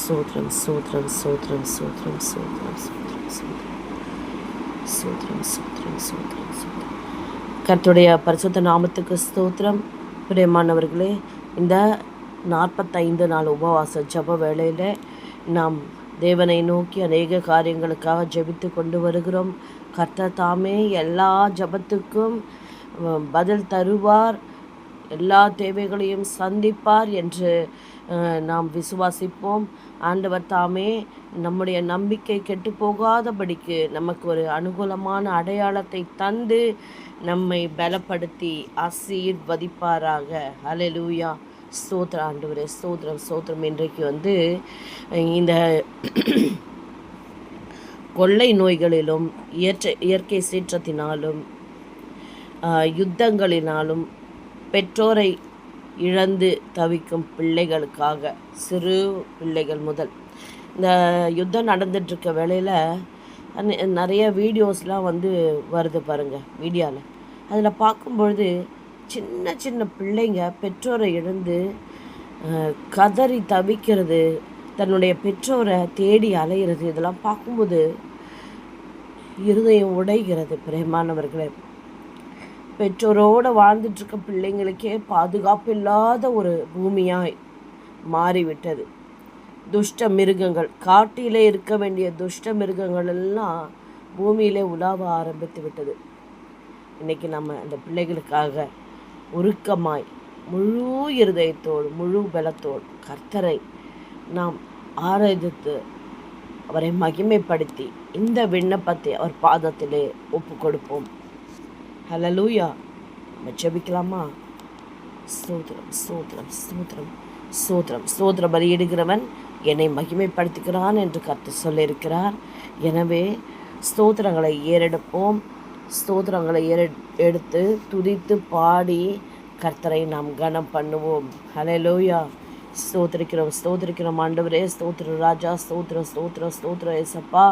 சோத்ரம் சோத்ரம் சோத்ரம் சோத்ரம் சோத்ரம் சோத்ரம் சோத்ரம் சோத்ரம் சோத்ரம் சோத்ரம் சோத்ரம். கர்த்தருடைய பரிசுத்த நாமத்துக்கு ஸ்தோத்திரம். பிரியமானவர்களே, இந்த 45 நாள் உபவாச ஜப வேளையில் நாம் தேவனை நோக்கி அநேக காரியங்களுக்காக ஜெபித்து கொண்டு வருகிறோம். கர்த்தர் தாமே எல்லா ஜபத்துக்கும் பதில் தருவார், எல்லா தேவைகளையும் சந்திப்பார் என்று நாம் விசுவாசிப்போம். ஆண்டவர் தாமே நம்முடைய நம்பிக்கை கெட்டு போகாதபடிக்கு நமக்கு ஒரு அனுகூலமான அடையாளத்தை தந்து நம்மை பலப்படுத்தி ஆசீர்வதிப்பாராக. ஹல்லேலூயா. ஸ்தோத்திர ஆண்டவரே, ஸ்தோத்திரம் ஸ்தோத்திரம். இன்றைக்கு இந்த கொள்ளை நோய்களிலும் இயற்கை சீற்றத்தினாலும் யுத்தங்களினாலும் பெற்றோரை இழந்து தவிக்கும் பிள்ளைகளுக்காக, சிறு பிள்ளைகள் முதல், இந்த யுத்தம் நடந்துட்டுருக்க வேளையில் நிறைய வீடியோஸ்லாம் வருது பாருங்கள் மீடியாவில். அதில் பார்க்கும்பொழுது சின்ன சின்ன பிள்ளைங்க பெற்றோரை இழந்து கதறி தவிக்கிறது, தன்னுடைய பெற்றோரை தேடி அலைகிறது. இதெல்லாம் பார்க்கும்போது இருதயம் உடைகிறது. பிரியமானவர்களே, பெற்றோரோடு வாழ்ந்துட்டுருக்க பிள்ளைங்களுக்கே பாதுகாப்பு இல்லாத ஒரு பூமியாய் மாறிவிட்டது. துஷ்ட மிருகங்கள், காட்டிலே இருக்க வேண்டிய துஷ்ட மிருகங்கள் எல்லாம் பூமியிலே உலாவ ஆரம்பித்து விட்டது. இன்றைக்கி நம்ம அந்த பிள்ளைகளுக்காக உருக்கமாய் முழு இருதயத்தோடு முழு பலத்தோடு கர்த்தரை நாம் ஆராதித்து அவரை மகிமைப்படுத்தி இந்த விண்ணப்பத்தை அவர் பாதத்திலே ஒப்பு கொடுப்போம். ஹல்லேலூயா. நம்ம ஜெபிக்கலாமா? ஸ்தோத்திரம் ஸ்தோத்திரம் ஸ்தோத்திரம் ஸ்தோத்திரம். ஸ்தோத்திர பலியிடுகிறவன் என்னை மகிமைப்படுத்துகிறான் என்று கர்த்தர் சொல்லியிருக்கிறார். எனவே ஸ்தோத்திரங்களை ஏறெடுப்போம். ஸ்தோத்திரங்களை எடுத்து துதித்து பாடி கர்த்தரை நாம் கனம் பண்ணுவோம். ஹல்லேலூயா. ஸ்தோத்திரிக்கிறோம் ஸ்தோத்திரிக்கிறோம் ஆண்டவரே. ஸ்தோத்திர ராஜா, ஸ்தோத்திரம் ஸ்தோத்திரம் ஸ்தோத்திரம் ஏசப்பா.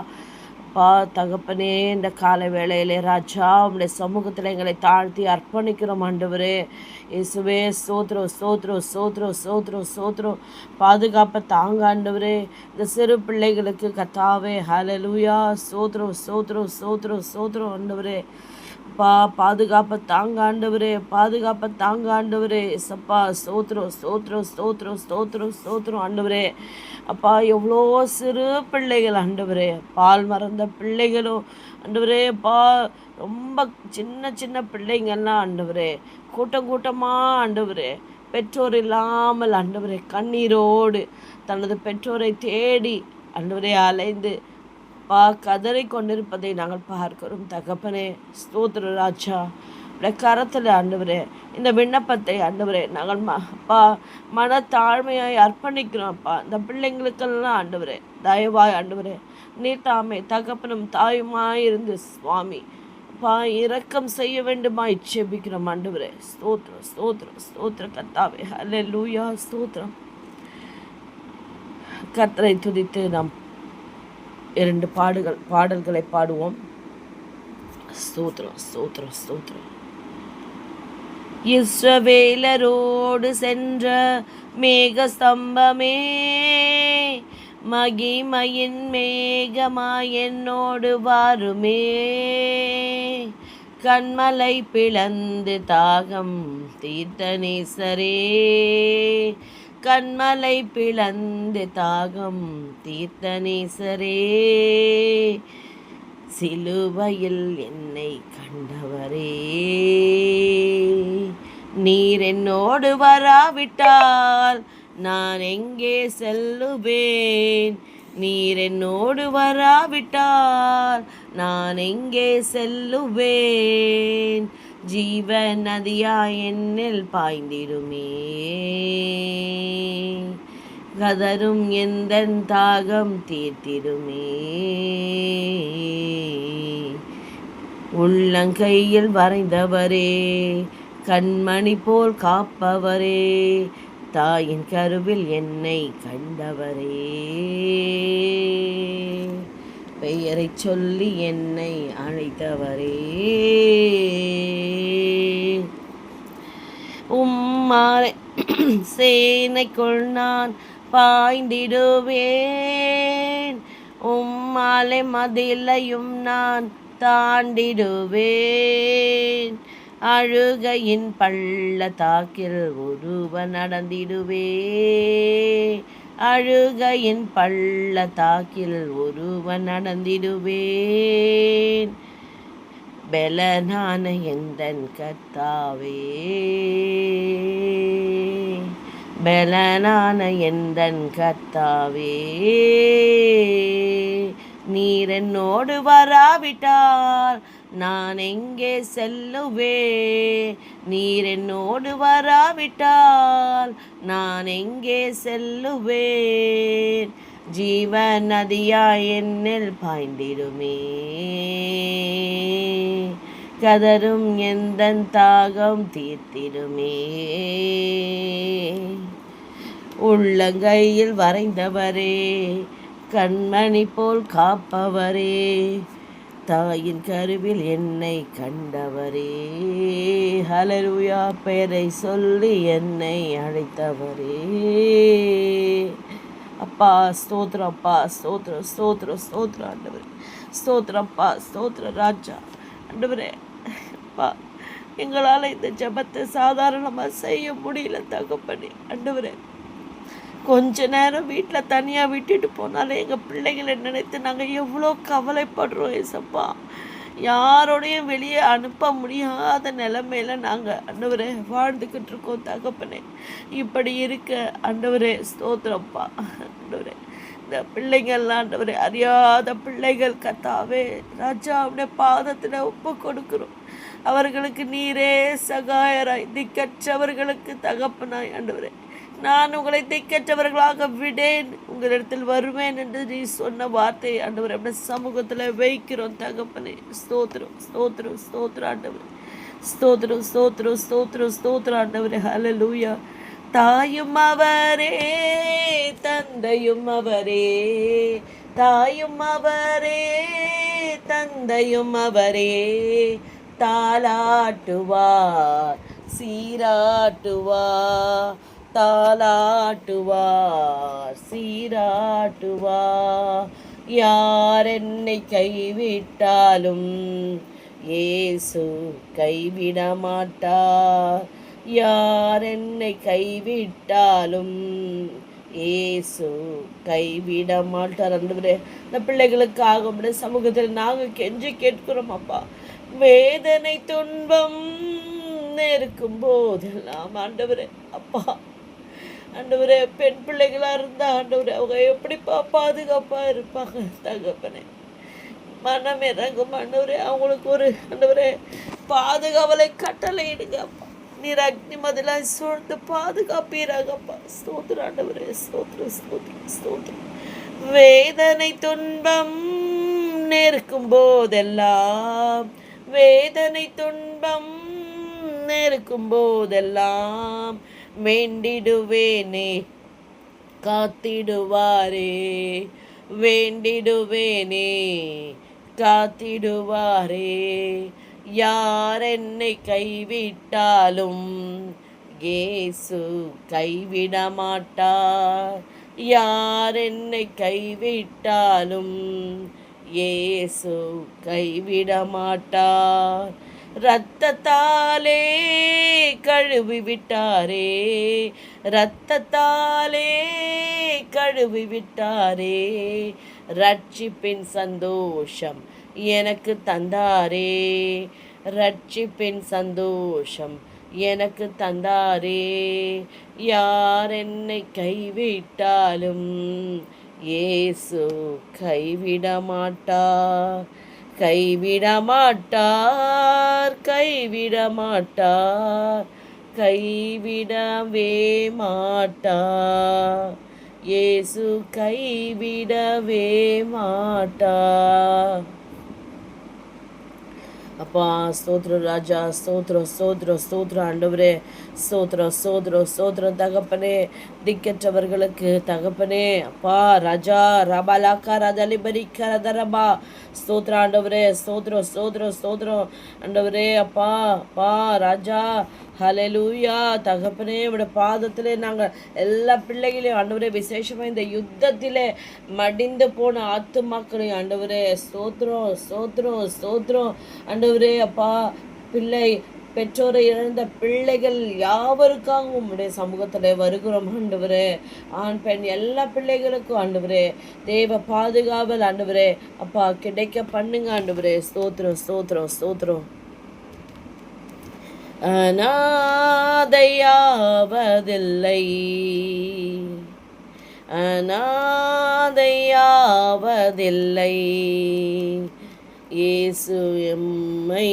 தகப்பனே, இந்த காலை வேளையிலே ராஜா உங்களுடைய சமூகத்தில் எங்களை தாழ்த்தி அர்ப்பணிக்கிறோம் ஆண்டவரே. இயேசுவே ஸ்தோத்திரம் ஸ்தோத்திரம் ஸ்தோத்திரம் ஸ்தோத்திரம் ஸ்தோத்திரம். பாதுகாப்பை தாங்க ஆண்டவரே. இந்த சிறு பிள்ளைகளுக்கு கர்த்தாவே ஹல்லேலூயா. ஸ்தோத்திரம் ஸ்தோத்திரம் ஸ்தோத்திரம் ஸ்தோத்திரம் ஆண்டவரே. பாதுகாப்பை தாங்க ஆண்டவரே, பாதுகாப்பை தாங்க ஆண்டவரே. சப்பா ஸ்தோத்திரம் ஸ்தோத்திரம் ஸ்தோத்திரம் ஸ்தோத்திரம் ஸ்தோத்திரம் ஆண்டவரே. அப்பா, எவ்வளோ சிறு பிள்ளைகள் ஆண்டவரே, பால் மறந்த பிள்ளைகளும் ஆண்டவரே. ரொம்ப சின்ன சின்ன பிள்ளைங்கள்லாம் ஆண்டவரே, கூட்டம் கூட்டமாக ஆண்டவரே, பெற்றோர் இல்லாமல் ஆண்டவரே, கண்ணீரோடு தனது பெற்றோரை தேடி ஆண்டவரே அலைந்து கதறி கொண்டிருப்பதை நாங்கள் பார்க்கிறோம். தகப்பனே ஸ்தோத்திர ராஜா, கரத்தில் ஆண்டவரே இந்த விண்ணப்பத்தை ஆண்டவரே நாங்கள் மனத்தாழ்மையாய் அர்ப்பணிக்கிறோம்ப்பா. இந்த பிள்ளைங்களுக்கெல்லாம் ஆண்டவரே தயவாய் ஆண்டவரே நீர் தாமே தகப்பனும் தாயுமாய் இருந்து சுவாமி இரக்கம் செய்ய வேண்டுமாய் ஜெபிக்கிறோம் ஆண்டவரே. ஸ்தோத்திரம் ஸ்தோத்திரம் ஸ்தோத்திர கர்த்தாவே. ஹல்லேலூயா. ஸ்தோத்திரம். கர்த்தரை துதித்து நாம் 2 பாடல்களை பாடுவோம். ஸ்தோத்திரம் ஸ்தோத்திரம் ஸ்தோத்திரம். இஸ்ரவேலரோடு சென்ற மேக ஸ்தம்பமே, மகிமையின் மேகமாய் என்னோடு வாருமே. கண்மலை பிளந்து தாகம் தீர்த்த நேசரே, கண்மலை பிளந்து தாகம் தீர்த்த நேசரே. சிலுவையில் என்னை கண்டவரே, நீர் என்னோடு வராவிட்டால் நான் எங்கே செல்லுவேன்? நீர் என்னோடு வராவிட்டால் நான் எங்கே செல்லுவேன்? ஜீவ நதியா என்னில் பாய்ந்திடுமே, கதரும் எந்தன் தாகம் தீர்த்திடுமே. உள்ளங்கையில் வரைந்தவரே, கண்மணி போல் காப்பவரே, தாயின் கருவில் என்னை கண்டவரே, பெயரை சொல்லி என்னை அழைத்தவரே. உம்மாரை சேனைக்குள் நான் பாய்ந்திடுவேன், உம்மாலே மதிலையும் நான் தாண்டிடுவேன். அழுகையின் பள்ளத்தாக்கில் ஒருவன் நடந்திடுவேன், அழுகையின் பள்ளத்தாக்கில் ஒருவன் நடந்திடுவேன். பெலனான எந்தன் கர்த்தாவே, பெலனான எந்தன் கர்த்தாவே, நீர் என்னோடு வராவிட்டால் நான் எங்கே செல்லுவேன், நீர் என்னோடு வராவிட்டால் நான் எங்கே செல்லுவேன். ஜீவ நதியாய் என்னில் பாய்ந்திடுமே, கதரும் எந்தன் தாகம் தீர்த்திடுமே. உள்ளங்கையில் வரைந்தவரே, கண்மணி போல் காப்பவரே, தாயின் கருவில் என்னை கண்டவரே, ஹல்லேலூயா பெயரை சொல்லி என்னை அழைத்தவரே. அப்பா ஸ்தோத்திரம், அப்பா ஸ்தோத்திரம், ஸ்தோத்திரம், ஸ்தோத்திரம் ஆண்டவரே, ஸ்தோத்திரம் அப்பா, ஸ்தோத்திரம் ராஜா. ஆண்டவரே அப்பா, எங்களால் இந்த ஜெபத்தை சாதாரணமாக செய்ய முடியல தகப்பனே. ஆண்டவரே, கொஞ்ச நேரம் வீட்டில் தனியாக விட்டுட்டு போனாலே எங்கள் பிள்ளைகளை நினைத்து நாங்கள் எவ்வளோ கவலைப்படுறோம் ஏசப்பா. யாரோடையும் வெளியே அனுப்ப முடியாத நிலைமையில நாங்கள் ஆண்டவரே வாழ்ந்துக்கிட்டு இருக்கோம் தகப்பனே. இப்படி இருக்க ஆண்டவரே ஸ்தோத்திரப்பா. ஆண்டவரே, இந்த பிள்ளைங்கள்லாம் ஆண்டவரே அறியாத பிள்ளைகள் கர்த்தாவே ராஜா அவருடைய பாதத்தில் ஒப்பு கொடுக்கிறோம். அவர்களுக்கு நீரே சகாயராய், திக்கற்றவர்களுக்கு தகப்பனாய் ஆண்டவரே, நான் உங்களை திக்கற்றவர்களாக விடேன், உங்களிடத்தில் வருவேன் என்று நீ சொன்ன வார்த்தை ஆண்டவரே அப்படி சமூகத்தில் வைக்கிறோம் தகப்பனே. ஸ்தோத்திரம், ஸ்தோத்திரம், ஸ்தோத்திரம் ஆண்டவரே, ஸ்தோத்திரம், ஸ்தோத்திரம், ஸ்தோத்திரம், ஸ்தோத்திரம் ஆண்டவரே. ஹல்லேலூயா. தாயும் அவரே, தந்தையும் அவரே, தாயும் அவரே, தந்தையும் அவரே, தாலாட்டுவார், சீராட்டுவார், தாலாட்டுவார், சீராட்டுவார். யார் என்னை கைவிட்டாலும் இயேசு கைவிட மாட்டார், யார் என்னை கைவிட்டாலும் இயேசு கைவிட மாட்டார். ஆண்டவரே, இந்த பிள்ளைகளுக்காக உம்முடைய சமூகத்தில் நாங்கள் கெஞ்சி கேட்கிறோம் அப்பா. வேதனை துன்பம் இருக்கும் போதெல்லாம் ஆண்டவரே அப்பா, ஆண்டவரே பெண் பிள்ளைகளாக இருந்தால் ஆண்டவரே அவங்க எப்படிப்பா பாதுகாப்பாக இருப்பாங்க தகப்பனே. மனம் இறங்கும் ஆண்டவரே, அவங்களுக்கு ஒரு ஆண்டவரே பாதுகாவலை கட்டளை இடுங்க அப்பா. நீர் அக்னி மதிலாய் சூழ்ந்து பாதுகாப்பீராகப்பா. ஸ்தோத்திரம் ஆண்டவரே, ஸ்தோத்திரம், ஸ்தோத்திரம், ஸ்தோத்திரம். வேதனை துன்பம் நேர்க்கும் போதெல்லாம், வேதனை துன்பம் நேர்க்கும் போதெல்லாம் வேண்டிடுவேனே காத்திடுவாரே, வேண்டிடுவேனே காத்திடுவாரே. யார் என்னை கைவிட்டாலும் இயேசு கைவிட மாட்டார், யார் என்னை கைவிட்டாலும் இயேசு கைவிட மாட்டார். இரத்தத்தாலே கழுவி விட்டாரே, இரத்தத்தாலே கழுவி விட்டாரே. ரட்சிப்பின் சந்தோஷம் எனக்கு தந்தாரே, ரட்சிப்பின் சந்தோஷம் எனக்கு தந்தாரே. யார் என்னை கைவிட்டாலும் இயேசு கைவிட மாட்டார், கைவிட மாட்டார், கைவிட மாட்டார், கைவிடவே மாட்டார். இயேசு கைவிடவே மாட்டார். அப்பா ஸ்தோத்திரம் ராஜா, ஸ்தோத்திரம், ஸ்தோத்திரம், ஸ்தோத்திரம் ஆண்டவரே, ஸ்தோத்திரம், ஸ்தோத்திரம், ஸ்தோத்திரம் தகப்பனே. திக்கற்றவர்களுக்கு தகப்பனே அப்பா ராஜா ரபாலாக்கா ரதலி பரிக்கா ரதரபா. ஸ்தோத்திரம் ஆண்டவரே, ஸ்தோத்திரம், ஸ்தோத்திரம், ஸ்தோத்திரம் ஆண்டவரே அப்பா, அப்பா ராஜா ஹalleluya. தகப்பனே உடைய பாதத்திலே நாங்கள் எல்லா பிள்ளைகளையும் ஆண்டவரே, விசேஷமாக இந்த யுத்தத்திலே மடிந்து போன ஆத்துமாக்களையும் ஆண்டவரே, ஸ்தோத்திரம் ஸ்தோத்திரம் ஸ்தோத்திரம் ஆண்டவரே. அப்பா, பிள்ளை பெற்றோரை இழந்த பிள்ளைகள் யாவருக்காகவும் உம்முடைய சமூகத்தில் வருகிறோம் ஆண்டவரே. ஆண் பெண் எல்லா பிள்ளைகளுக்கும் ஆண்டவரே தேவ பாதுகாவல் ஆண்டவரே அப்பா கிடைக்க பண்ணுங்க ஆண்டவரே. ஸ்தோத்திரம் ஸ்தோத்திரம் ஸ்தோத்திரம். அநாதையாவதில்லை, அநாதையாவதில்லை. இயேசு எம்மை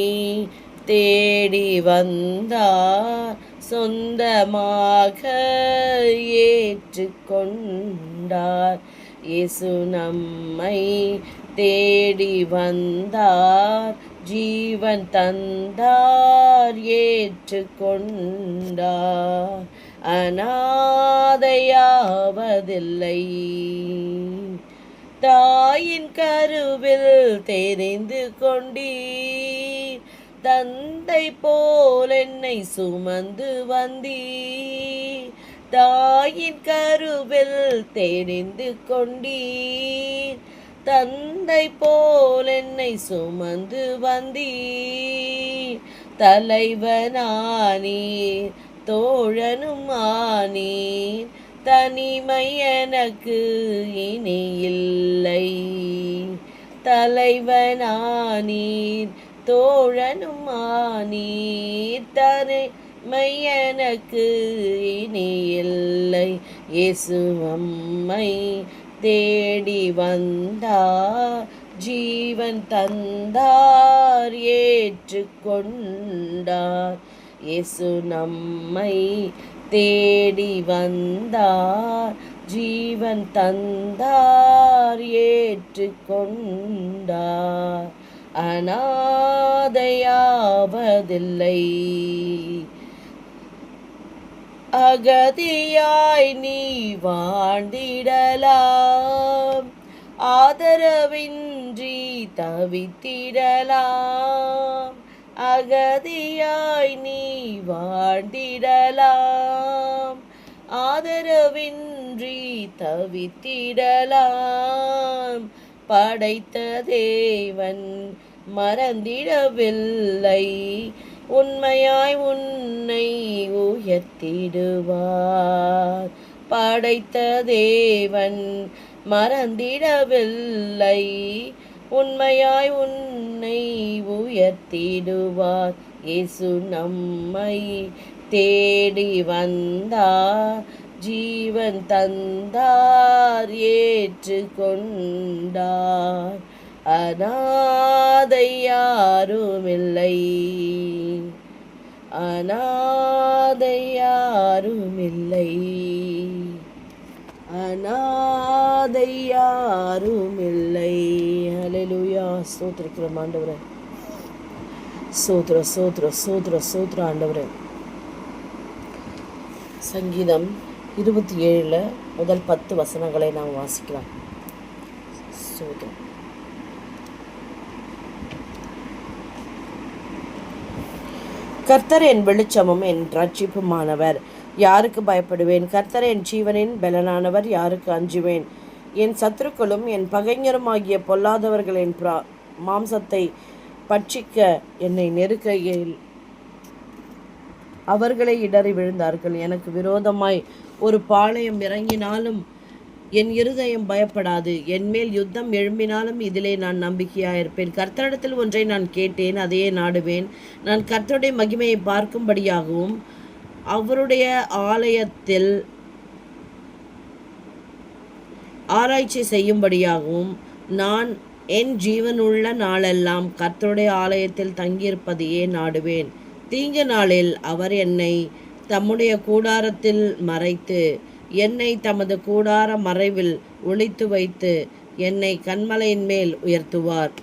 தேடி வந்தார், சொந்தமாக ஏற்றுக்கொண்டார். இயேசு நம்மை தேடி வந்தார், ஜீவன் தந்தார், ஏற்றுக்கொண்டார். அநாதையாவதில்லை. தாயின் கருவில் தெரிந்து கொண்டீர், தந்தை போல் என்னை சுமந்து வந்தீர். தாயின் கருவில் தெரிந்து கொண்டீர், தந்தை போல் என்னை சுமந்து வந்தீர். தலைவனானீர், தோழனும் ஆனீர், தனிமை எனக்கு இனி இல்லை. தலைவனானீர், தோழனும் ஆனீர், தனிமை எனக்கு இனி இல்லை. இயேசு அம்மை தேடி வந்தார், ஜீவன் தந்தார், ஏற்றுக்கொண்டார். இயேசு நம்மை தேடி வந்தார், ஜீவன் தந்தார், ஏற்றுக்கொண்டார். அநாதையாவதில்லை. அகதியாய் நீ வாழ்ந்திடலாம், ஆதரவின்றி தவித்திடலாம். அகதியாய் நீ வாழ்ந்திடலாம், ஆதரவின்றி தவித்திடலாம். படைத்த தேவன் மறந்திடவில்லை, உண்மையாய் உன்னை உயர்த்திடுவார். படைத்த தேவன் மறந்திடவில்லை, உண்மையாய் உன்னை உயர்த்திடுவார். இயேசு நம்மை தேடி வந்தார், ஜீவன் தந்தார், ஏற்றுக்கொண்டார். அநாதை யாருமில்லை, அநாதை யாருமில்லை, அநாதை யாருமில்லை. ஹல்லேலூயா. ஸ்தோத்திரிக்கிறோம் ஆண்டவரே. ஸ்தோத்திர ஸ்தோத்திர ஸ்தோத்திர ஸ்தோத்திர ஆண்டவரே. சங்கீதம் 27 முதல் 10 வசனங்களை நாம் வாசிக்கலாம். ஸ்தோத்திரம். கர்த்தர் என் வெளிச்சமும் என் ரட்சிப்புமானவர், யாருக்கு பயப்படுவேன்? கர்த்தர் என் ஜீவனின் பலனானவர், யாருக்கு அஞ்சுவேன்? என் சத்துருக்களும் என் பகைஞருமாகிய பொல்லாதவர்களின் மாம்சத்தை பட்சிக்க என்னை நெருக்கையில் அவர்களை இடறி விழுந்தார்கள். எனக்கு விரோதமாய் ஒரு பாளையம் இறங்கினாலும் என் இருதயம் பயப்படாது. என்மேல் யுத்தம் எழும்பினாலும் இதிலே நான் நம்பிக்கையாயிருப்பேன். கர்த்தரிடத்தில் ஒன்றை நான் கேட்டேன், அதையே நாடுவேன். நான் கர்த்தருடைய மகிமையை பார்க்கும்படியாகவும் அவருடைய ஆலயத்தில் ஆராய்ச்சி செய்யும்படியாகவும் நான் என் ஜீவனுள்ள நாளெல்லாம் கர்த்தருடைய ஆலயத்தில் தங்கியிருப்பதையே நாடுவேன். தீங்கு நாளில் அவர் என்னை தம்முடைய கூடாரத்தில் மறைத்து, என்னை தமது கூடார மறைவில் ஒளித்து வைத்து, என்னை கன்மலையின் மேல் உயர்த்துவார்.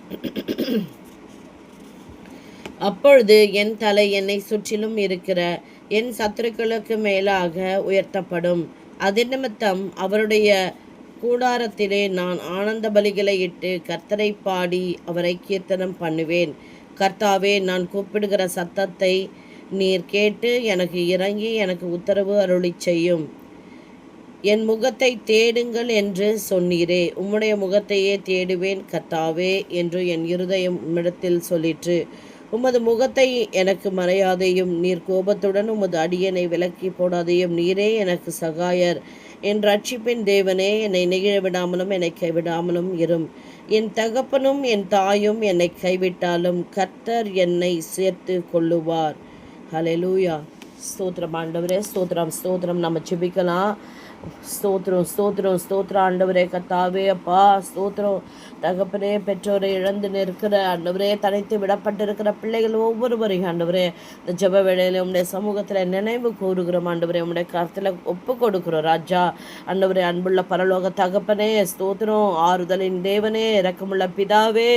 அப்பொழுது என் தலை என்னை சுற்றிலும் இருக்கிற என் சத்துருக்களுக்கு மேலாக உயர்த்தப்படும். அதிநிமித்தம் அவருடைய கூடாரத்திலே நான் ஆனந்த பலிகளை இட்டு கர்த்தரை பாடி அவரை கீர்த்தனம் பண்ணுவேன். கர்த்தாவே, நான் கூப்பிடுகிற சத்தத்தை நீர் கேட்டு எனக்கு இறங்கி எனக்கு உத்தரவு அருளிச் செய்யும். என் முகத்தை தேடுங்கள் என்று சொன்னீரே, உம்முடைய முகத்தையே தேடுவேன் கர்த்தாவே என்று என் இருதயம் உம்மிடத்தில் சொல்லிற்று. உமது முகத்தை எனக்கு மறையாதையும், நீர் கோபத்துடன் உமது அடியனை விலக்கி போடாதையும். நீரே எனக்கு சகாயர், என் ரட்சிப்பின் தேவனே, என்னை நெகிழ விடாமலும் என்னை கைவிடாமலும் இரும். என் தகப்பனும் என் தாயும் என்னை கைவிட்டாலும் கர்த்தர் என்னை சேர்த்து கொள்ளுவார். ஹல்லேலூயா. ஸ்தோத்திரம் ஆண்டவரே, ஸ்தோத்திரம் ஸ்தோத்திரம். நம்ம ஜெபிக்கலாம். ஸ்தோத்திரம் ஸ்தோத்திரம் ஸ்தோத்திரம் ஆண்டவரே கர்த்தாவே. அப்பா ஸ்தோத்திரம் தகப்பனே. பெற்றோரை இழந்து நிற்கிற ஆண்டவரே, தனித்து விடப்பட்டிருக்கிற பிள்ளைகள் ஒவ்வொருவரையும் ஆண்டவரே இந்த ஜெப வேளையில உம்முடைய சமூகத்தில் நினைவு கூறுகிறோம் ஆண்டவரே. உம்முடைய கருத்தில் ஒப்பு கொடுக்கிறோம் ராஜா. ஆண்டவரே அன்புள்ள பரலோக தகப்பனே ஸ்தோத்திரம். ஆறுதலின் தேவனே, இரக்கமுள்ள பிதாவே.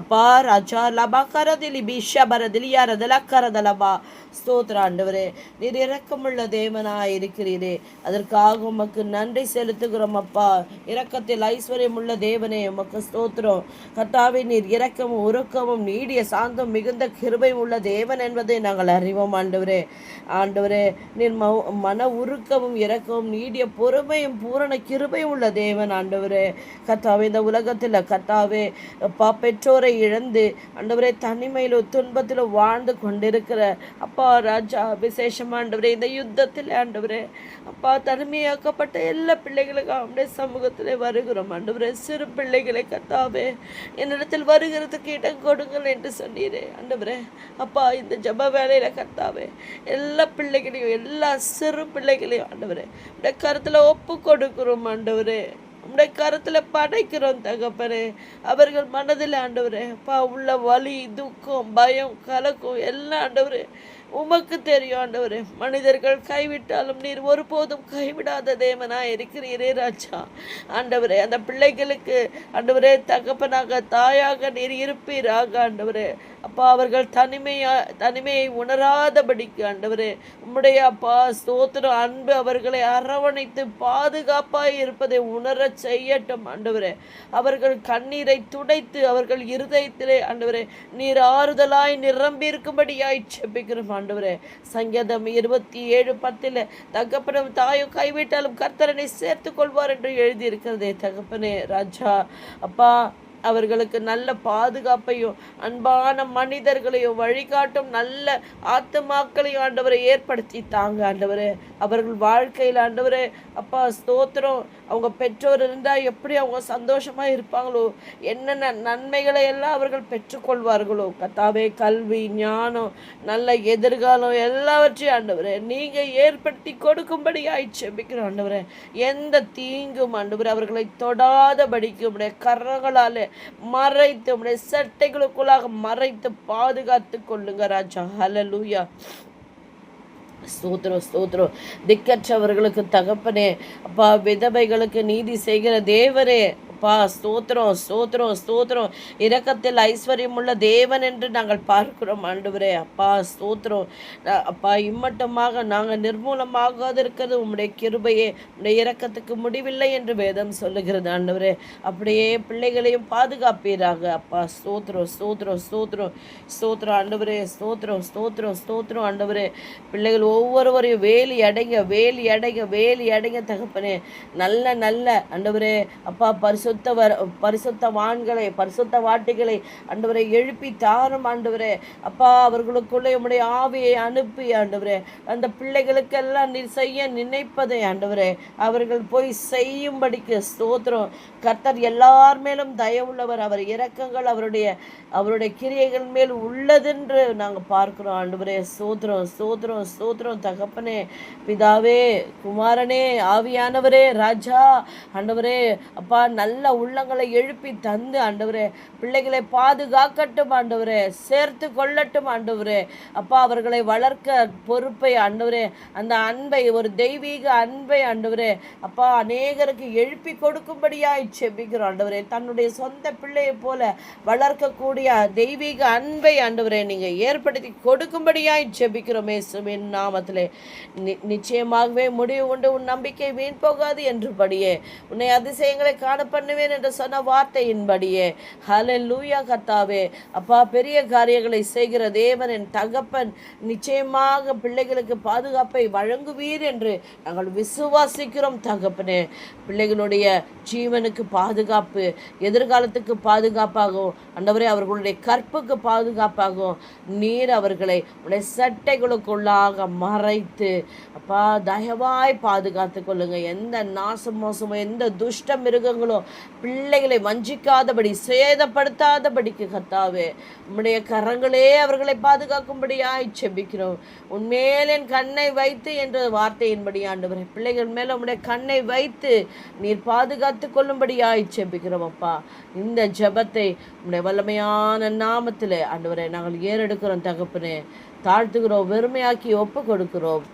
அப்பா ராஜா லபாக்கரதிலி பிஷபரதிலியாரதலக்கரதலபா. ஸ்தோத்திரம் ஆண்டவரே, நீர் இரக்கமுள்ள தேவனா இருக்கிறீரே, அதற்காக உமக்கு நன்றி செலுத்துகிறோம் அப்பா. இரக்கத்தில் ஐஸ்வர்யம் உள்ள தேவனே உமக்கு ஸ்தோத்திரம். கர்த்தாவே, நீர் இரக்கமும் உருக்கமும் நீடிய சாந்தம் மிகுந்த கிருபையும் உள்ள தேவன் என்பதை நாங்கள் அறிவோம் ஆண்டவரே. ஆண்டவரே, நீர் மன உருக்கமும் இரக்கமும் நீடிய பொறுமையும் பூரண கிருபையும் உள்ள தேவன் ஆண்டவரே. கர்த்தாவே, இந்த உலகத்தில் கர்த்தாவே அப்பா பெற்றோரை இழந்து ஆண்டவரே தனிமையிலும் துன்பத்திலும் வாழ்ந்து கொண்டிருக்கிற அப்பா ராஜா விசேஷமா ஆண்டவரே இந்த யுத்தத்தில் ஆண்டவரே அப்பா தனிமையாக்கப்பட்ட எல்லா பிள்ளைகளுக்கும் அவனுடைய சமூகத்தில் வருகிறோம் ஆண்டவரே. சிறு பிள்ளைகளை கர்த்தாவே என்னிடத்தில் வருகிறதுக்கு இடம் கொடுங்கள் என்று சொன்னீரே ஆண்டவரே. அப்பா இந்த ஜெப வேலையில கர்த்தாவே எல்லா பிள்ளைகளையும் எல்லா சிறு பிள்ளைகளையும் ஆண்டவரே உடைய கருத்துல ஒப்பு கொடுக்கிறோம் ஆண்டவரே. உடைய கருத்தில் படைக்கிறோம் தகப்பனே. அவர்கள் மனதில் ஆண்டவரே அப்பா உள்ள வலி துக்கம் பயம் கலக்கம் எல்லாம் ஆண்டவரே உமக்கு தெரியும் ஆண்டவரே. மனிதர்கள் கைவிட்டாலும் நீர் ஒருபோதும் கைவிடாத தேவனா இருக்கிறீரே ராஜா. ஆண்டவரே அந்த பிள்ளைகளுக்கு ஆண்டவரே தகப்பனாக தாயாக நீர் இருப்பீராக ஆண்டவரே. அப்பா அவர்கள் தனிமையை உணராதபடிக்கு ஆண்டவரே உம்முடைய அப்பா ஸ்தோத்திரம் அன்பு அவர்களை அரவணைத்து பாதுகாப்பாய் இருப்பதை உணர செய்யட்டும் ஆண்டவரே. அவர்கள் கண்ணீரை துடைத்து அவர்கள் இருதயத்திலே ஆண்டவரே நீர் ஆறுதலாய் நிரம்பி இருக்கும்படியாய் செபிக்கிறோம் ஆண்டவரே. சங்கீதம் 27:10 தகப்பனும் தாயும் கைவிட்டாலும் கர்த்தரனை சேர்த்து கொள்வார் என்று எழுதியிருக்கிறதே தகப்பனே ராஜா. அப்பா அவர்களுக்கு நல்ல பாதுகாப்பையும் அன்பான மனிதர்களையும் வழிகாட்டும் நல்ல ஆத்துமாக்களையும் ஆண்டவரை ஏற்படுத்தி தாங்க ஆண்டவரே. அவர்கள் வாழ்க்கையில் ஆண்டவரே அப்பா ஸ்தோத்திரம் அவங்க பெற்றோர் இருந்தால் எப்படி அவங்க சந்தோஷமா இருப்பாங்களோ, என்னென்ன நன்மைகளை எல்லாம் அவர்கள் பெற்றுக்கொள்வார்களோ கர்த்தாவே. கல்வி ஞானம் நல்ல எதிர்காலம் எல்லாவற்றையும் ஆண்டவரே நீங்க ஏற்படுத்தி கொடுக்கும்படியாய் செபிக்கிறோம் ஆண்டவரே. எந்த தீங்கும் ஆண்டவரே அவர்களை தொடாதபடிக்கு உடைய கரங்களாலே மறைத்து உடைய சட்டைகளுக்குள்ளாக மறைத்து பாதுகாத்து கொள்ளுங்க ராஜா. ஹல்லேலூயா. ஸ்தோத்திரம் ஸ்தோத்திரம். திக்கற்றவர்களுக்கு தகப்பனே அப்பா விதவைகளுக்கு நீதி செய்கிற தேவரே அப்பா ஸ்தோத்திரம் ஸ்தோத்திரம் ஸ்தோத்திரம். இரக்கத்தில் ஐஸ்வர்யம் உள்ள தேவன் என்று நாங்கள் பார்க்கிறோம் ஆண்டவரே. அப்பா ஸ்தோத்திரம். அப்பா இம்மட்டமாக நாங்கள் நிர்மூலமாகாது இருக்கிறது உம்முடைய கிருபையே, உம்முடைய இரக்கத்துக்கு முடிவில்லை என்று வேதம் சொல்லுகிறது ஆண்டவரே. அப்படியே பிள்ளைகளையும் பாதுகாப்பீராக அப்பா. ஸ்தோத்திரம் ஸ்தோத்திரம் ஸ்தோத்திரம் ஸ்தோத்திரம் ஆண்டவரே. ஸ்தோத்திரம் ஸ்தோத்திரம் ஸ்தோத்திரம் ஆண்டவரே. பிள்ளைகள் ஒவ்வொருவரையும் வேலி அடைங்க வேலி அடைங்க வேலி அடைங்க தகப்பனே. நல்ல நல்ல ஆண்டவரே அப்பா பரிசுத்தவான்களை பரிசுத்த வாட்டிகளை ஆண்டவரை எழுப்பி தாரும் ஆண்டவரே. அப்பா அவர்களுக்குள்ளே உம்முடைய ஆவியை அனுப்பி ஆண்டவரே அந்த பிள்ளைகளுக்கெல்லாம் நீர் செய்ய நினைப்பதை ஆண்டவரே அவர்கள் போய் செய்யும்படிக்கு ஸ்தோத்திரம். கர்த்தர் எல்லார் மேலும் தயவுள்ளவர், அவர் இரக்கங்கள் அவருடைய கிரியைகள் மேல் உள்ளதென்று நாங்கள் பார்க்கிறோம் ஆண்டவரே. ஸ்தோத்திரம் ஸ்தோத்திரம் ஸ்தோத்திரம் தகப்பனே. பிதாவே குமாரனே ஆவியானவரே ராஜா ஆண்டவரே அப்பா நல்ல உள்ளங்களை எழுப்பி தந்து ஆண்டவரே பிள்ளைகளை பாதுகாக்கட்டும் ஆண்டவரே, சேர்த்து கொள்ளட்டும் ஆண்டவரே. அப்பா அவர்களை வளர்க்க பொறுப்பை ஆண்டவரே அந்த அன்பை ஒரு தெய்வீக அன்பை ஆண்டவரே அப்பா அநேகருக்கு எழுப்பி கொடுக்கும்படியாய் செபிக்கிறோம் ஆண்டவரே. தன்னுடைய சொந்த பிள்ளையை போல வளர்க்கக்கூடிய தெய்வீக அன்பை ஆண்டவரே நீங்க ஏற்படுத்தி கொடுக்கும்படியாய் செபிக்கிறோம் இயேசுவின் நாமத்திலே. நிச்சயமாகவே முடிவு உண்டு, உன் நம்பிக்கை வீண் போகாது என்றுபடியே உன்னை அதிசயங்களை காண பண்ணுவேன் என்று சொன்ன வார்த்தையின்படியே ஹல்லேலூயா கர்த்தாவே அப்பா, பெரிய காரியங்களை செய்கிற தேவன் என் தகப்பன் நிச்சயமாக பிள்ளைகளுக்கு பாதுகாப்பை வழங்குவீர் என்று நாங்கள் விசுவாசிக்கிறோம் தகப்பனே. பிள்ளைகளுடைய ஜீவனுக்கு பாதுகாப்பு, எதிர்காலத்துக்கு பாதுகாப்பாகும் ஆண்டவரே, அவர்களுடைய கற்புக்கு பாதுகாப்பாகும் நீர் அவர்களை உடைய சட்டைகளுக்குள்ளாக மறைத்து அப்பா தயவாய் பாதுகாத்து கொள்ளுங்க. எந்த நாச மோசமோ எந்த துஷ்ட மிருகங்களோ பிள்ளைகளை வஞ்சிக்காதபடி சேதப்படுத்தாதபடிக்கு கர்த்தாவே உம்முடைய கரங்களே அவர்களை பாதுகாக்கும்படியாய் செபிக்கிறோம். உன்மேல் என் கண்ணை வைத்து என்ற வார்த்தையின்படி ஆண்டவரே பிள்ளைகள் மேல உம்முடைய கண்ணை வைத்து நீர் பாதுகாத்து கொள்ளும்படியாய் செபிக்கிறோம் அப்பா. இந்த ஜெபத்தை உம்முடைய வல்லமையான நாமத்திலே ஆண்டவரே நாங்கள் ஏறெடுக்கிறோம் தகப்பனே, தாழ்த்துகிறோம், வெறுமையாக்கி ஒப்பு கொடுக்கிறோம்.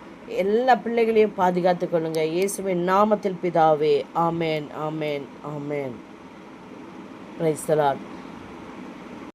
எல்லா பிள்ளைகளையும் பாதுகாத்து கொள்ளுங்க இயேசுவின் நாமத்தில் பிதாவே. ஆமேன், ஆமேன், ஆமேன். Praise the Lord.